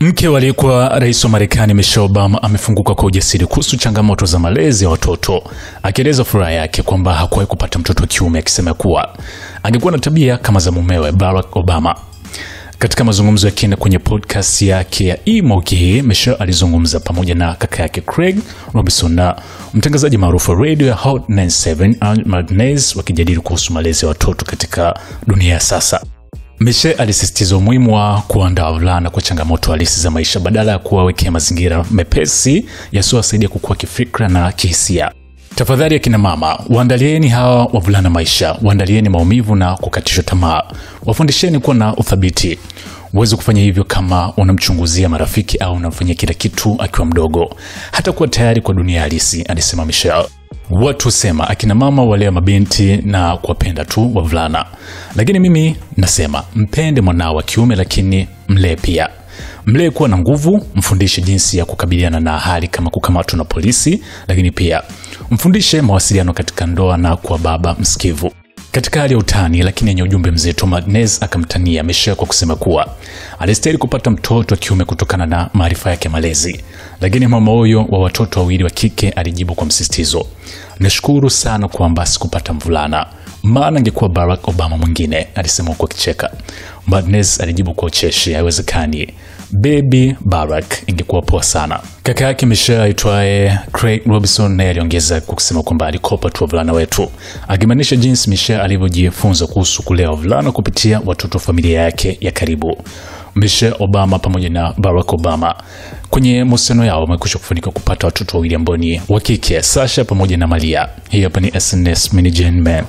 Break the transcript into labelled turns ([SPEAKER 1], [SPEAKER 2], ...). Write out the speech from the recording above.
[SPEAKER 1] Mke wa aliyekuwa rais wa Marekani Michelle Obama amefunguka kwa ujasiri kuhusu changamoto za malezi ya watoto, akieleza furaha yake kwamba hakuwahi kupata mtoto wa kiume, akisema kuwa angekuwa na tabia kama za mumewe Barack Obama. Katika mazungumzo ya kina kwenye podcast yake ya E-Monkey, Michelle alizungumza pamoja na kaka yake Craig Robinson na mtangazaji maarufu wa radio ya Hot 97 Aaron Martinez, wakijadili kuhusu malezi ya watoto katika dunia ya sasa. Michelle alisisitiza umuhimu wa kuandaa wavulana kwa changamoto halisi za maisha badala ya kuwawekea mazingira mepesi yasiyowasaidia kukua kifikra na kihisia. Tafadhali akina mama, waandalieni hawa wavulana maisha, waandalieni maumivu na kukatishwa tamaa. Wafundisheni kuwa na uthabiti. Uweze kufanya hivyo kama unamchunguzia marafiki au unamfanyia kila kitu akiwa mdogo, hata kuwa tayari kwa dunia halisi, alisema Michelle. Watu sema akina mama walea mabinti na kuwapenda tu wavulana, lakini mimi nasema mpende mwanao wa kiume, lakini mlee pia. Mlee kuwa na nguvu, mfundishe jinsi ya kukabiliana na hali kama kukamatwa na polisi, lakini pia mfundishe mawasiliano katika ndoa na kuwa baba msikivu. Katika hali ya utani lakini yenye ujumbe mzito, Martinez akamtania Michelle kwa kusema kuwa alistahili kupata mtoto wa kiume kutokana na maarifa yake malezi, lakini mama huyo wa watoto wawili wa kike alijibu kwa msisitizo, "Nashukuru sana kwamba sikupata mvulana, maana angekuwa Barack Obama mwingine," alisema kwa kicheka. Martinez alijibu kwa ucheshi, "Haiwezekani, baby Barack ingekuwa poa sana." Kaka yake Michelle aitwaye Craig Robinson naye aliongeza kwa kusema kwamba alikopa tu wavulana wetu, akimaanisha jinsi Michelle alivyojifunza kuhusu kulea wavulana kupitia watoto wa familia yake ya karibu. Michelle Obama pamoja na Barack Obama kwenye mahusiano yao wamekwisha kufanikiwa kupata watoto wawili ambao ni wa kike, Sasha pamoja na Malia. Hii hapa ni SNS Mini Gen Man.